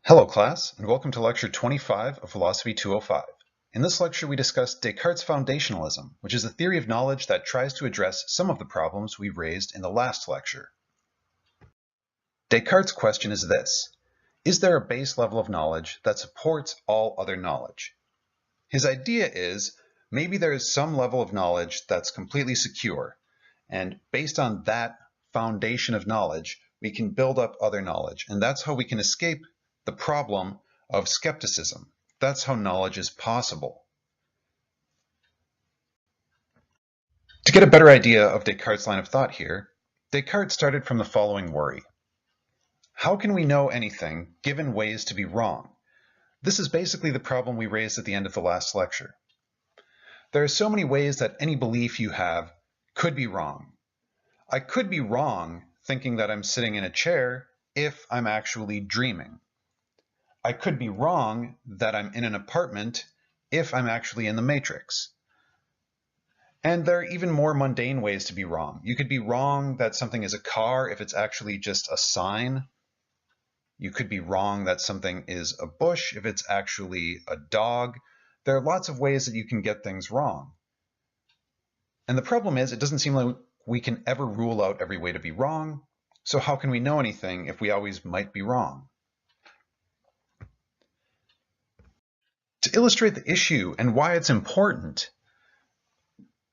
Hello class, and welcome to lecture 25 of Philosophy 205. In this lecture we discuss Descartes' Foundationalism, which is a theory of knowledge that tries to address some of the problems we raised in the last lecture. Descartes' question is this: is there a base level of knowledge that supports all other knowledge? His idea is maybe there is some level of knowledge that's completely secure, and based on that foundation of knowledge, we can build up other knowledge, and that's how we can escape the problem of skepticism. That's how knowledge is possible. To get a better idea of Descartes' line of thought here, Descartes started from the following worry. How can we know anything given ways to be wrong? This is basically the problem we raised at the end of the last lecture. There are so many ways that any belief you have could be wrong. I could be wrong thinking that I'm sitting in a chair if I'm actually dreaming. I could be wrong that I'm in an apartment if I'm actually in the matrix. And there are even more mundane ways to be wrong. You could be wrong that something is a car if it's actually just a sign. You could be wrong that something is a bush if it's actually a dog. There are lots of ways that you can get things wrong. And the problem is, it doesn't seem like we can ever rule out every way to be wrong. So how can we know anything if we always might be wrong? To illustrate the issue and why it's important,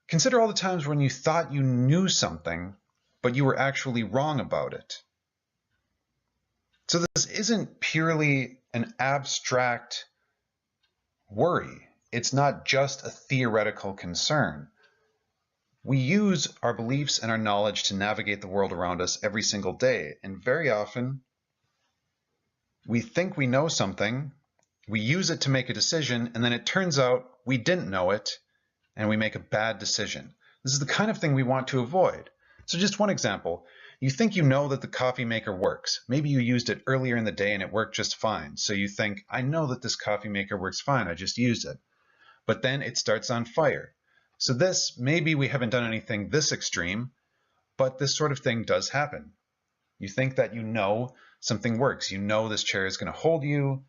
consider all the times when you thought you knew something, but you were actually wrong about it. So this isn't purely an abstract worry. It's not just a theoretical concern. We use our beliefs and our knowledge to navigate the world around us every single day, and very often we think we know something, we use it to make a decision, and then it turns out we didn't know it, and we make a bad decision. This is the kind of thing we want to avoid. So just one example. You think you know that the coffee maker works. Maybe you used it earlier in the day and it worked just fine. So you think, I know that this coffee maker works fine, I just used it. But then it starts on fire. So this, maybe we haven't done anything this extreme, but this sort of thing does happen. You think that you know something works. You know this chair is going to hold you.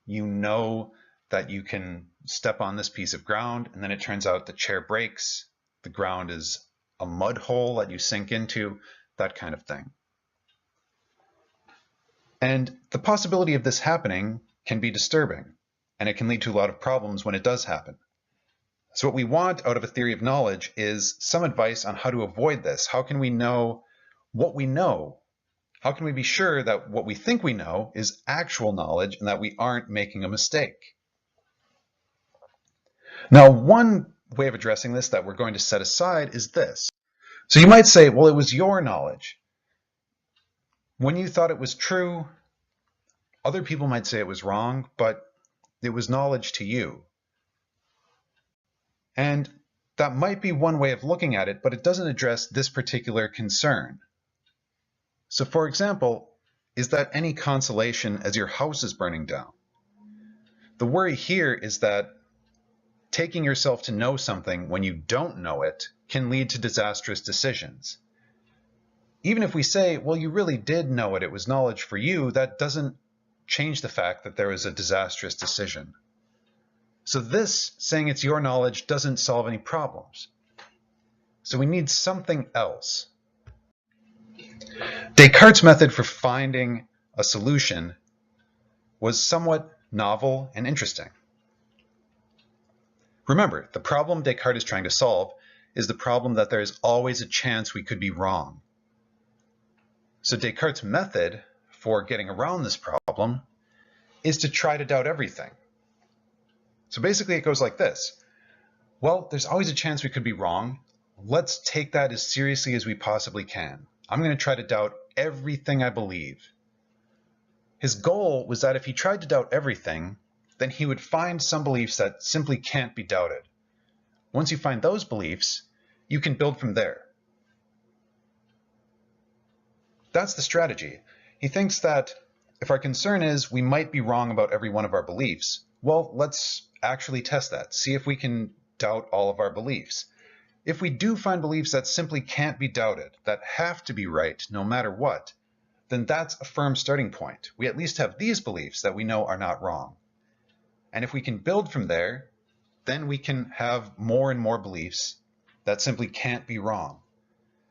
You know that you can step on this piece of ground, and then it turns out the chair breaks. The ground is a mud hole that you sink into, that kind of thing. And the possibility of this happening can be disturbing, and it can lead to a lot of problems when it does happen. So what we want out of a theory of knowledge is some advice on how to avoid this. How can we know what we know? How can we be sure that what we think we know is actual knowledge and that we aren't making a mistake? Now, one way of addressing this that we're going to set aside is this. So you might say, well, it was your knowledge. When you thought it was true, other people might say it was wrong, but it was knowledge to you. And that might be one way of looking at it, but it doesn't address this particular concern. So for example, is that any consolation as your house is burning down? The worry here is that taking yourself to know something when you don't know it can lead to disastrous decisions. Even if we say, well, you really did know it, it was knowledge for you, that doesn't change the fact that there was a disastrous decision. So this, saying it's your knowledge, doesn't solve any problems. So we need something else. Descartes' method for finding a solution was somewhat novel and interesting. Remember, the problem Descartes is trying to solve is the problem that there is always a chance we could be wrong. So Descartes' method for getting around this problem is to try to doubt everything. So basically it goes like this. Well, there's always a chance we could be wrong. Let's take that as seriously as we possibly can. I'm going to try to doubt everything I believe. His goal was that if he tried to doubt everything, then he would find some beliefs that simply can't be doubted. Once you find those beliefs, you can build from there. That's the strategy. He thinks that if our concern is we might be wrong about every one of our beliefs, well, let's actually test that. See if we can doubt all of our beliefs. If we do find beliefs that simply can't be doubted, that have to be right no matter what, then that's a firm starting point. We at least have these beliefs that we know are not wrong. And if we can build from there, then we can have more and more beliefs that simply can't be wrong.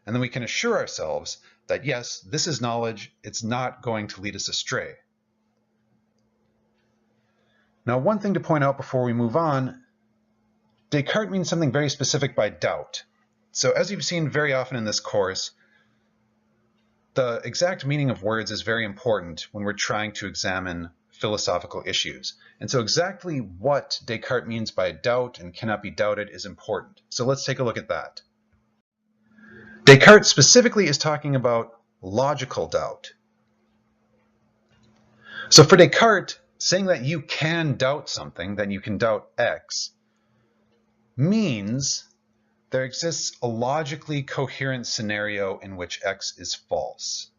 And then we can assure ourselves that yes, this is knowledge, it's not going to lead us astray. Now, one thing to point out before we move on, Descartes means something very specific by doubt. So as you've seen very often in this course, the exact meaning of words is very important when we're trying to examine philosophical issues. And so exactly what Descartes means by doubt and cannot be doubted is important. So let's take a look at that. Descartes specifically is talking about logical doubt. So for Descartes, saying that you can doubt something, that you can doubt X, means there exists a logically coherent scenario in which X is false.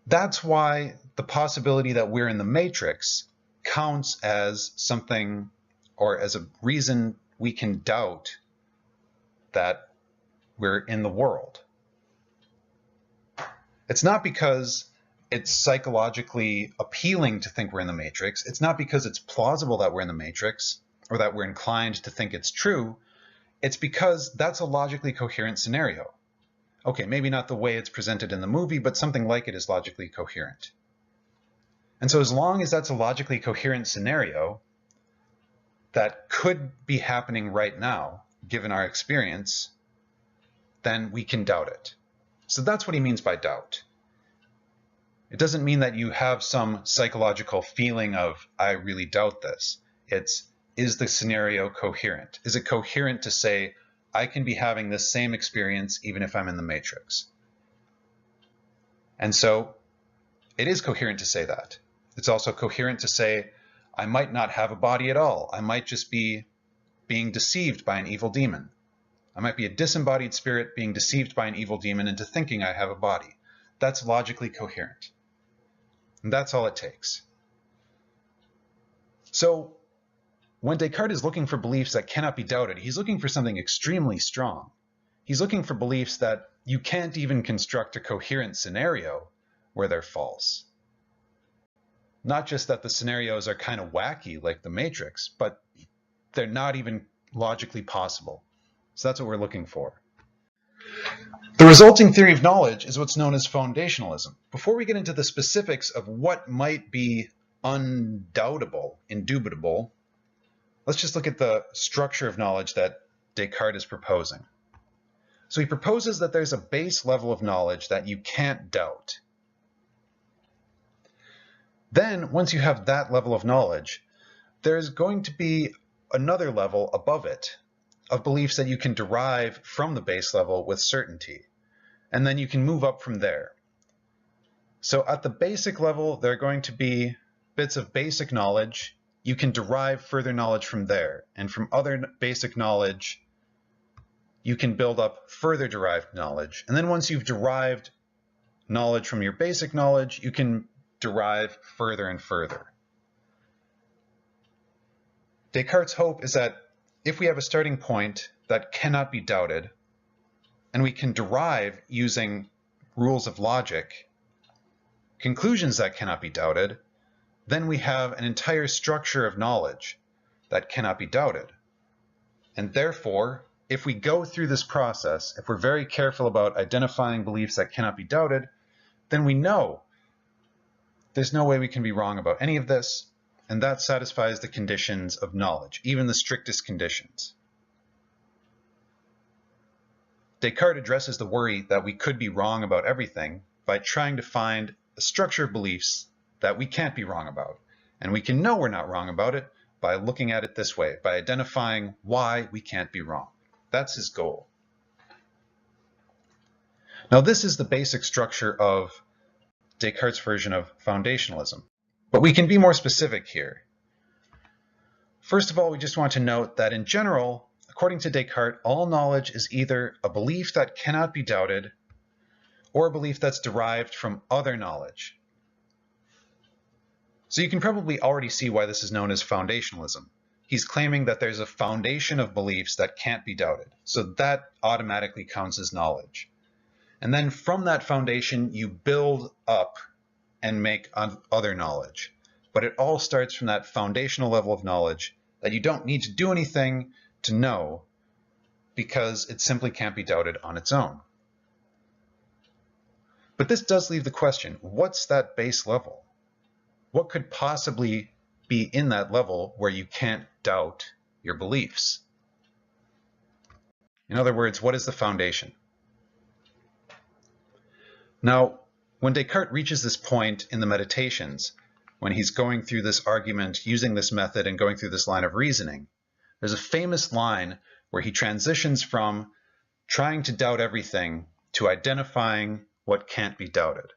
That's why the possibility that we're in the matrix counts as something, or as a reason we can doubt that we're in the world. It's not because it's psychologically appealing to think we're in the matrix. It's not because it's plausible that we're in the matrix or that we're inclined to think it's true. It's because that's a logically coherent scenario. Okay, maybe not the way it's presented in the movie, but something like it is logically coherent. And so as long as that's a logically coherent scenario that could be happening right now, given our experience, then we can doubt it. So that's what he means by doubt. It doesn't mean that you have some psychological feeling of, I really doubt this. It's, is the scenario coherent? Is it coherent to say, I can be having this same experience even if I'm in the matrix? And so it is coherent to say that. It's also coherent to say, I might not have a body at all. I might just be being deceived by an evil demon. I might be a disembodied spirit being deceived by an evil demon into thinking I have a body. That's logically coherent. And that's all it takes. So when Descartes is looking for beliefs that cannot be doubted, he's looking for something extremely strong. He's looking for beliefs that you can't even construct a coherent scenario where they're false. Not just that the scenarios are kind of wacky like the Matrix, but they're not even logically possible. So that's what we're looking for. The resulting theory of knowledge is what's known as foundationalism. Before we get into the specifics of what might be undoubtable, indubitable, let's just look at the structure of knowledge that Descartes is proposing. So he proposes that there's a base level of knowledge that you can't doubt. Then, once you have that level of knowledge, there's going to be another level above it of beliefs that you can derive from the base level with certainty. And then you can move up from there. So at the basic level, there are going to be bits of basic knowledge. You can derive further knowledge from there. And from other basic knowledge, you can build up further derived knowledge. And then once you've derived knowledge from your basic knowledge, you can derive further and further. Descartes' hope is that if we have a starting point that cannot be doubted, and we can derive using rules of logic conclusions that cannot be doubted, then we have an entire structure of knowledge that cannot be doubted. And therefore, if we go through this process, if we're very careful about identifying beliefs that cannot be doubted, then we know there's no way we can be wrong about any of this, and that satisfies the conditions of knowledge, even the strictest conditions. Descartes addresses the worry that we could be wrong about everything by trying to find a structure of beliefs that we can't be wrong about. And we can know we're not wrong about it by looking at it this way, by identifying why we can't be wrong. That's his goal. Now, this is the basic structure of Descartes' version of foundationalism. But we can be more specific here. First of all, we just want to note that in general, according to Descartes, all knowledge is either a belief that cannot be doubted or a belief that's derived from other knowledge. So you can probably already see why this is known as foundationalism. He's claiming that there's a foundation of beliefs that can't be doubted. So that automatically counts as knowledge. And then from that foundation, you build up and make other knowledge. But it all starts from that foundational level of knowledge that you don't need to do anything to know, because it simply can't be doubted on its own. But this does leave the question, what's that base level? What could possibly be in that level where you can't doubt your beliefs? In other words, what is the foundation? Now, when Descartes reaches this point in the Meditations, when he's going through this argument, using this method and going through this line of reasoning, there's a famous line where he transitions from trying to doubt everything to identifying what can't be doubted.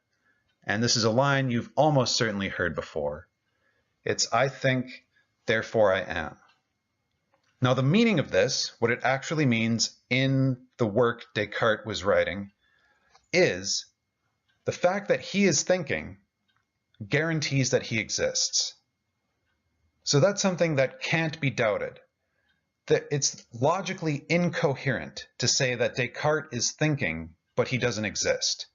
And this is a line you've almost certainly heard before. It's, "I think, therefore I am." Now, the meaning of this, what it actually means in the work Descartes was writing, is the fact that he is thinking guarantees that he exists. So that's something that can't be doubted. That it's logically incoherent to say that Descartes is thinking, but he doesn't exist.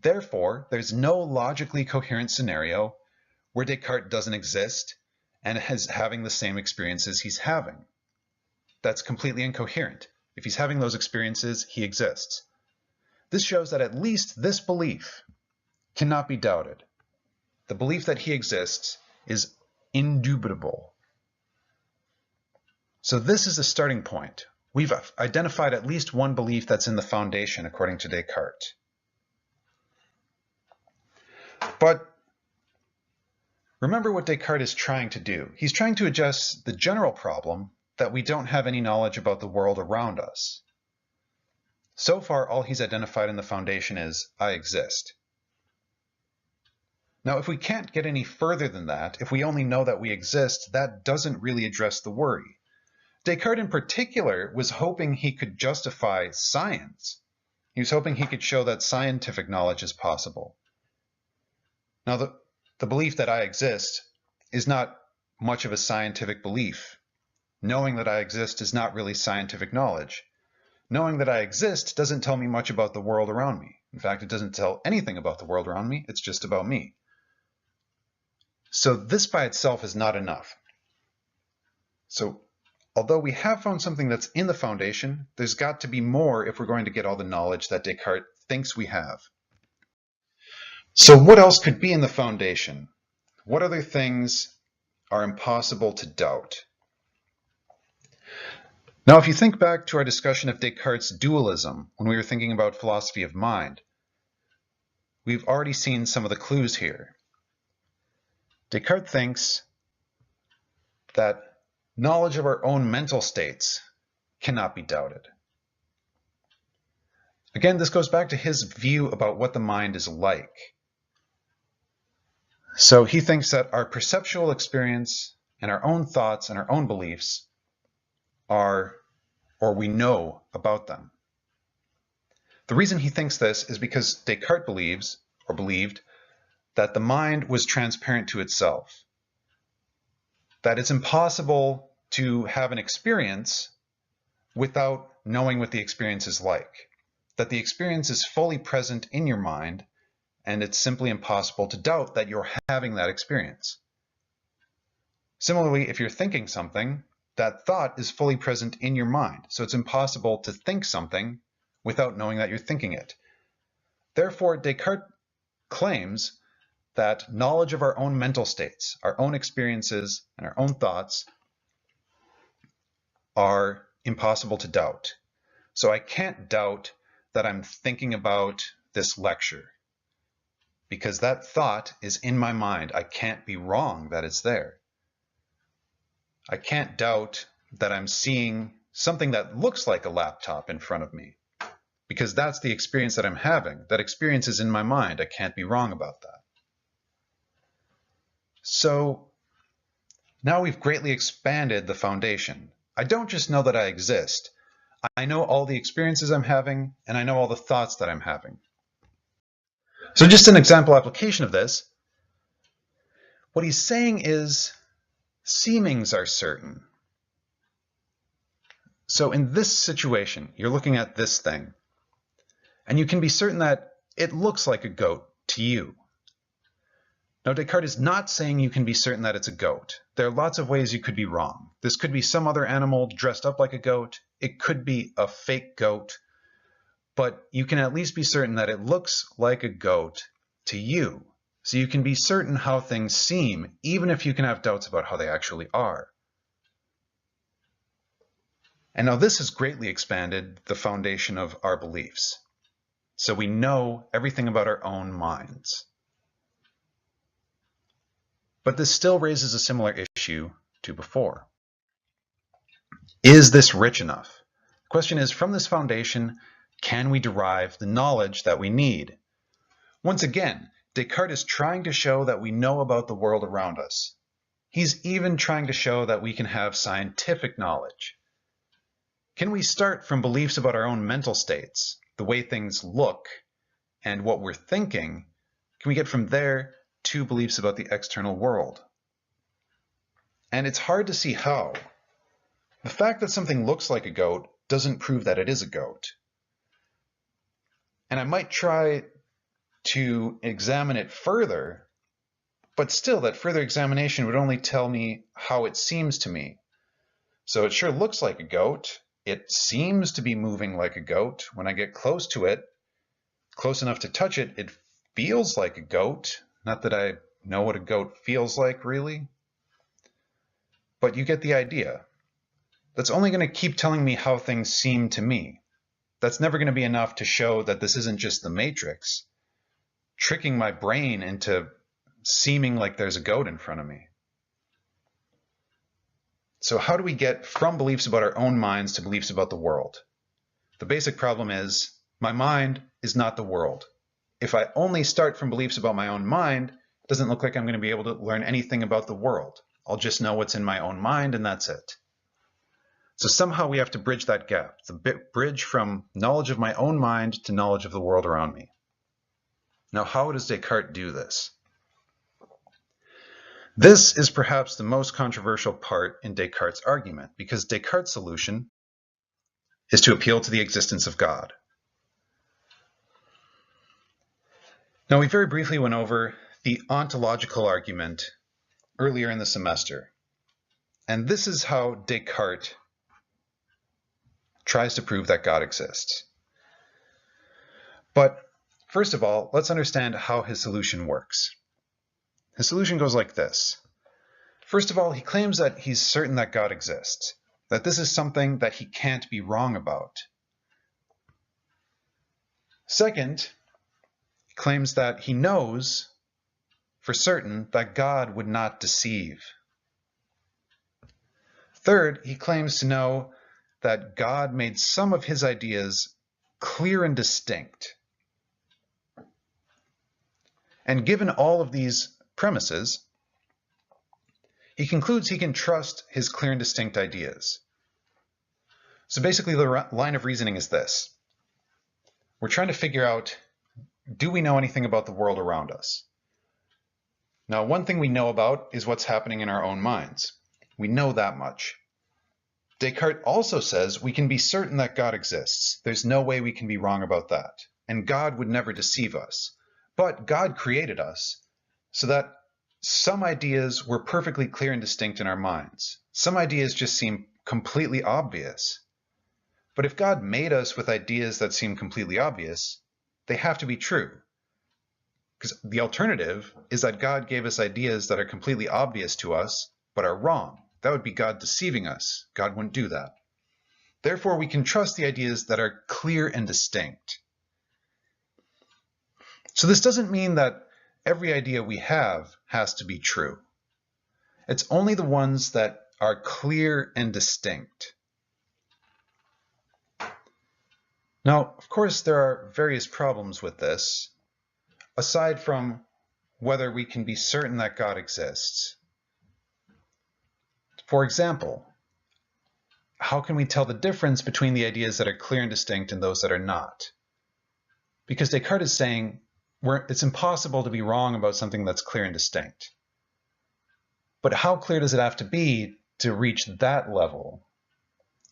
Therefore, there's no logically coherent scenario where Descartes doesn't exist and is having the same experiences he's having. That's completely incoherent. If he's having those experiences, he exists. This shows that at least this belief cannot be doubted. The belief that he exists is indubitable. So this is the starting point. We've identified at least one belief that's in the foundation, according to Descartes. But remember what Descartes is trying to do. He's trying to address the general problem that we don't have any knowledge about the world around us. So far, all he's identified in the foundation is, "I exist." Now, if we can't get any further than that, if we only know that we exist, that doesn't really address the worry. Descartes in particular was hoping he could justify science. He was hoping he could show that scientific knowledge is possible. Now, the belief that I exist is not much of a scientific belief. Knowing that I exist is not really scientific knowledge. Knowing that I exist doesn't tell me much about the world around me. In fact, it doesn't tell anything about the world around me. It's just about me. So this by itself is not enough. So although we have found something that's in the foundation, there's got to be more if we're going to get all the knowledge that Descartes thinks we have. So what else could be in the foundation? What other things are impossible to doubt? Now, if you think back to our discussion of Descartes' dualism when we were thinking about philosophy of mind, we've already seen some of the clues here. Descartes thinks that knowledge of our own mental states cannot be doubted. Again, this goes back to his view about what the mind is like. So he thinks that our perceptual experience and our own thoughts and our own beliefs are, or we know about them. The reason he thinks this is because Descartes believes, or believed, that the mind was transparent to itself. That it's impossible to have an experience without knowing what the experience is like. That the experience is fully present in your mind, and it's simply impossible to doubt that you're having that experience. Similarly, if you're thinking something, that thought is fully present in your mind, so it's impossible to think something without knowing that you're thinking it. Therefore, Descartes claims that knowledge of our own mental states, our own experiences, and our own thoughts are impossible to doubt. So I can't doubt that I'm thinking about this lecture, because that thought is in my mind. I can't be wrong that it's there. I can't doubt that I'm seeing something that looks like a laptop in front of me, because that's the experience that I'm having. That experience is in my mind. I can't be wrong about that. So now we've greatly expanded the foundation. I don't just know that I exist. I know all the experiences I'm having, and I know all the thoughts that I'm having. So just an example application of this, what he's saying is seemings are certain. So in this situation, you're looking at this thing, And you can be certain that it looks like a goat to you. Now, Descartes is not saying you can be certain that it's a goat. There are lots of ways you could be wrong. This could be some other animal dressed up like a goat. It could be a fake goat. But you can at least be certain that it looks like a goat to you. So you can be certain how things seem, even if you can have doubts about how they actually are. And now this has greatly expanded the foundation of our beliefs. So we know everything about our own minds. But this still raises a similar issue to before. Is this rich enough? The question is, from this foundation, can we derive the knowledge that we need? Once again, Descartes is trying to show that we know about the world around us. He's even trying to show that we can have scientific knowledge. Can we start from beliefs about our own mental states, the way things look, and what we're thinking? Can we get from there to beliefs about the external world? And it's hard to see how. The fact that something looks like a goat doesn't prove that it is a goat. And I might try to examine it further, but still that further examination would only tell me how it seems to me. So it sure looks like a goat. It seems to be moving like a goat. When I get close to it, close enough to touch it, it feels like a goat. Not that I know what a goat feels like, really. But you get the idea. That's only going to keep telling me how things seem to me. That's never going to be enough to show that this isn't just the Matrix, tricking my brain into seeming like there's a goat in front of me. So how do we get from beliefs about our own minds to beliefs about the world? The basic problem is my mind is not the world. If I only start from beliefs about my own mind, it doesn't look like I'm going to be able to learn anything about the world. I'll just know what's in my own mind, and that's it. So somehow we have to bridge that gap, the bridge from knowledge of my own mind to knowledge of the world around me. Now, how does Descartes do this? This is perhaps the most controversial part in Descartes' argument, because Descartes' solution is to appeal to the existence of God. Now, we very briefly went over the ontological argument earlier in the semester, and this is how Descartes tries to prove that God exists. But first of all, let's understand how his solution works. His solution goes like this. First of all, he claims that he's certain that God exists, that this is something that he can't be wrong about. Second, he claims that he knows for certain that God would not deceive. Third, he claims to know that God made some of his ideas clear and distinct. And given all of these premises, he concludes he can trust his clear and distinct ideas. So basically the line of reasoning is this. We're trying to figure out, do we know anything about the world around us? Now, one thing we know about is what's happening in our own minds. We know that much. Descartes also says we can be certain that God exists. There's no way we can be wrong about that. And God would never deceive us. But God created us so that some ideas were perfectly clear and distinct in our minds. Some ideas just seem completely obvious. But if God made us with ideas that seem completely obvious, they have to be true. Because the alternative is that God gave us ideas that are completely obvious to us, but are wrong. That would be God deceiving us. God wouldn't do that. Therefore, we can trust the ideas that are clear and distinct. So this doesn't mean that every idea we have has to be true. It's only the ones that are clear and distinct. Now, of course, there are various problems with this, aside from whether we can be certain that God exists. For example, how can we tell the difference between the ideas that are clear and distinct and those that are not? Because Descartes is saying it's impossible to be wrong about something that's clear and distinct. But how clear does it have to be to reach that level?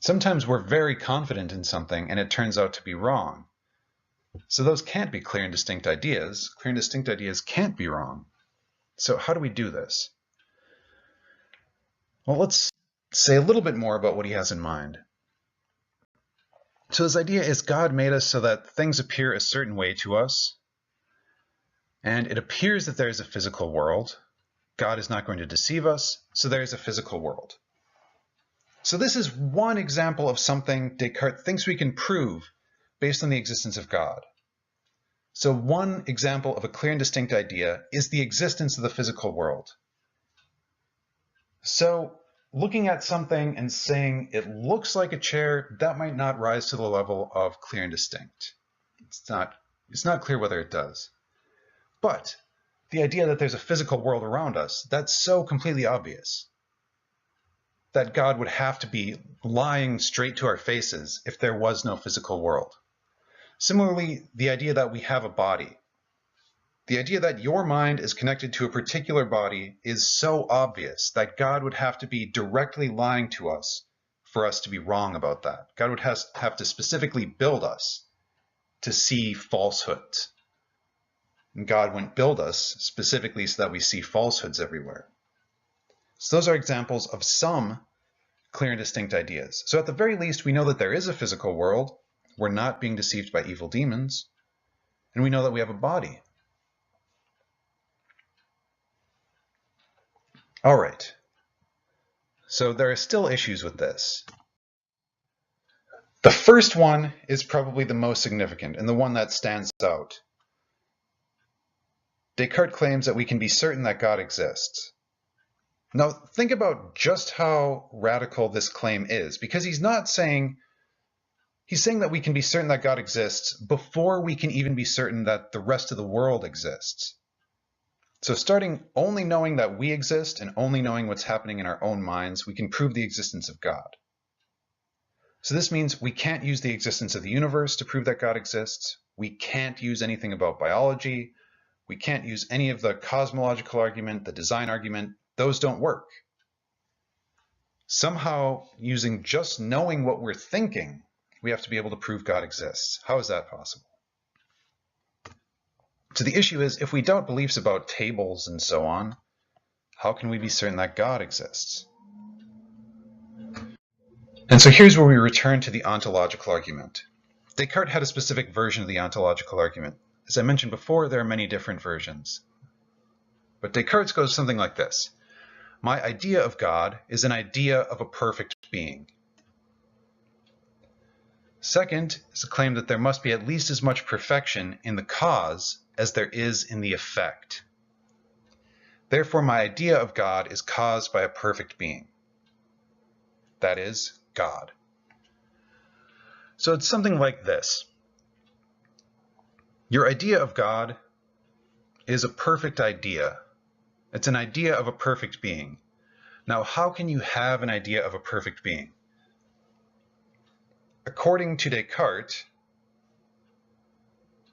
Sometimes we're very confident in something and it turns out to be wrong. So those can't be clear and distinct ideas. Clear and distinct ideas can't be wrong. So how do we do this? Well, let's say a little bit more about what he has in mind. So his idea is God made us so that things appear a certain way to us, and it appears that there is a physical world. God is not going to deceive us, so there is a physical world. So this is one example of something Descartes thinks we can prove based on the existence of God. So one example of a clear and distinct idea is the existence of the physical world. So looking at something and saying it looks like a chair, that might not rise to the level of clear and distinct. It's not clear whether it does. But the idea that there's a physical world around us, that's so completely obvious that God would have to be lying straight to our faces if there was no physical world. Similarly, the idea that we have a body. The idea that your mind is connected to a particular body is so obvious that God would have to be directly lying to us for us to be wrong about that. God would have to specifically build us to see falsehoods. And God wouldn't build us specifically so that we see falsehoods everywhere. So those are examples of some clear and distinct ideas. So at the very least, we know that there is a physical world. We're not being deceived by evil demons. And we know that we have a body. All right. So there are still issues with this. The first one is probably the most significant and the one that stands out. Descartes claims that we can be certain that God exists. Now, think about just how radical this claim is, because he's saying that we can be certain that God exists before we can even be certain that the rest of the world exists. So starting only knowing that we exist and only knowing what's happening in our own minds, we can prove the existence of God. So this means we can't use the existence of the universe to prove that God exists. We can't use anything about biology. We can't use any of the cosmological argument, the design argument. Those don't work. Somehow, using just knowing what we're thinking, we have to be able to prove God exists. How is that possible? So the issue is, if we doubt beliefs about tables and so on, how can we be certain that God exists? And so here's where we return to the ontological argument. Descartes had a specific version of the ontological argument. As I mentioned before, there are many different versions. But Descartes goes something like this. My idea of God is an idea of a perfect being. Second is a claim that there must be at least as much perfection in the cause as there is in the effect. Therefore, my idea of God is caused by a perfect being. That is, God. So it's something like this. Your idea of God is a perfect idea. It's an idea of a perfect being. Now, how can you have an idea of a perfect being? According to Descartes,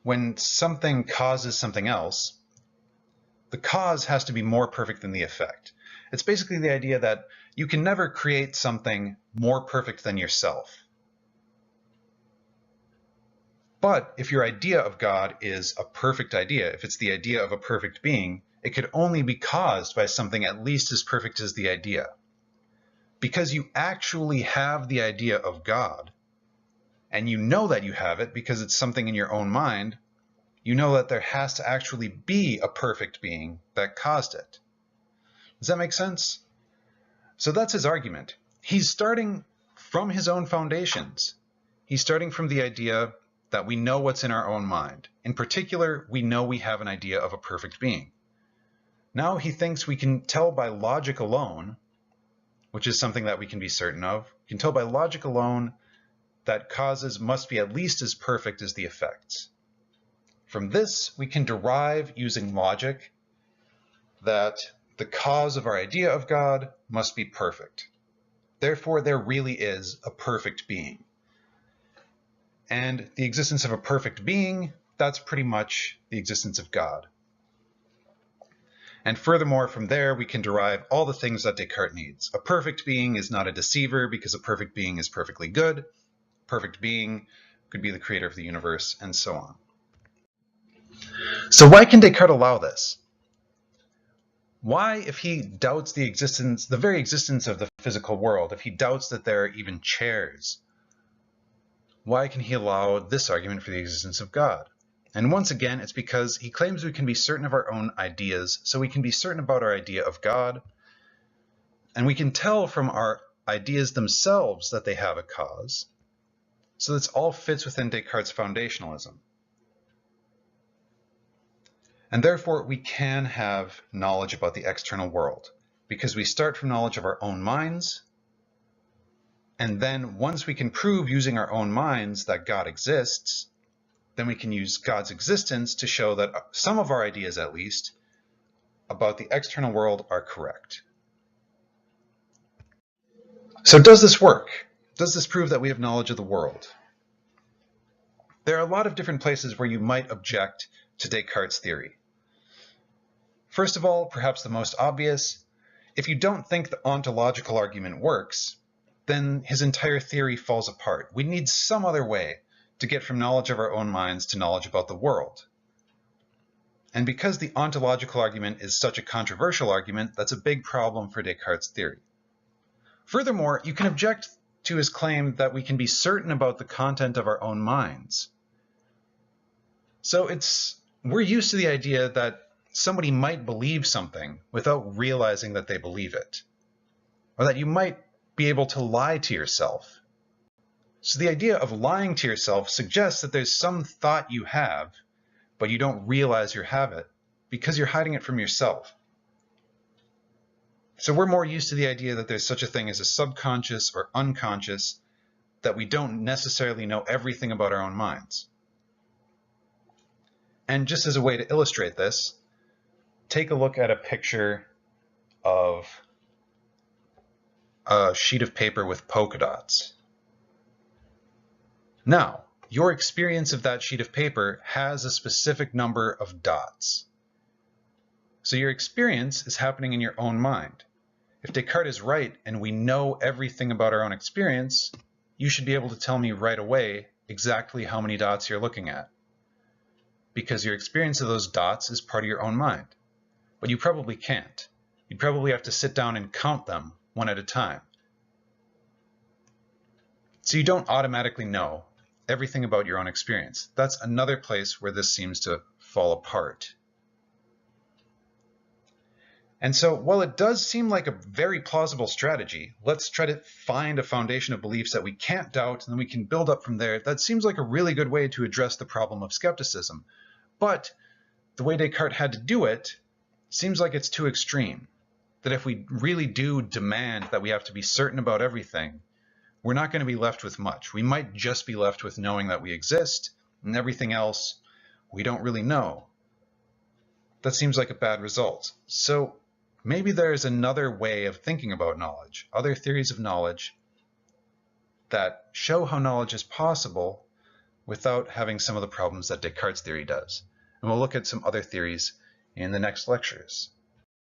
when something causes something else, the cause has to be more perfect than the effect. It's basically the idea that you can never create something more perfect than yourself. But if your idea of God is a perfect idea, if it's the idea of a perfect being, it could only be caused by something at least as perfect as the idea. Because you actually have the idea of God, and you know that you have it because it's something in your own mind, you know that there has to actually be a perfect being that caused it. Does that make sense? So that's his argument. He's starting from his own foundations. He's starting from the idea that we know what's in our own mind. In particular, we know we have an idea of a perfect being. Now he thinks we can tell by logic alone, which is something that we can be certain of, we can tell by logic alone that causes must be at least as perfect as the effects. From this, we can derive, using logic, that the cause of our idea of God must be perfect. Therefore, there really is a perfect being. And the existence of a perfect being, that's pretty much the existence of God. And furthermore, from there, we can derive all the things that Descartes needs. A perfect being is not a deceiver because a perfect being is perfectly good. Perfect being could be the creator of the universe, and so on. So why can Descartes allow this? Why, if he doubts the very existence of the physical world, if he doubts that there are even chairs, why can he allow this argument for the existence of God? And once again, it's because he claims we can be certain of our own ideas, so we can be certain about our idea of God, and we can tell from our ideas themselves that they have a cause. So this all fits within Descartes' foundationalism. And therefore, we can have knowledge about the external world, because we start from knowledge of our own minds, and then once we can prove using our own minds that God exists, then we can use God's existence to show that some of our ideas, at least, about the external world are correct. So does this work? Does this prove that we have knowledge of the world? There are a lot of different places where you might object to Descartes' theory. First of all, perhaps the most obvious, if you don't think the ontological argument works, then his entire theory falls apart. We need some other way to get from knowledge of our own minds to knowledge about the world. And because the ontological argument is such a controversial argument, that's a big problem for Descartes' theory. Furthermore, you can object to his claim that we can be certain about the content of our own minds. So we're used to the idea that somebody might believe something without realizing that they believe it, or that you might be able to lie to yourself. So the idea of lying to yourself suggests that there's some thought you have, but you don't realize you have it because you're hiding it from yourself. So we're more used to the idea that there's such a thing as a subconscious or unconscious, that we don't necessarily know everything about our own minds. And just as a way to illustrate this, take a look at a picture of a sheet of paper with polka dots. Now, your experience of that sheet of paper has a specific number of dots. So your experience is happening in your own mind. If Descartes is right and we know everything about our own experience, you should be able to tell me right away exactly how many dots you're looking at, because your experience of those dots is part of your own mind. But you probably can't. You'd probably have to sit down and count them one at a time. So you don't automatically know everything about your own experience. That's another place where this seems to fall apart. And so while it does seem like a very plausible strategy, let's try to find a foundation of beliefs that we can't doubt and then we can build up from there. That seems like a really good way to address the problem of skepticism. But the way Descartes had to do it seems like it's too extreme. That if we really do demand that we have to be certain about everything, we're not going to be left with much. We might just be left with knowing that we exist, and everything else we don't really know. That seems like a bad result. So maybe there's another way of thinking about knowledge, other theories of knowledge that show how knowledge is possible without having some of the problems that Descartes' theory does. And we'll look at some other theories in the next lectures.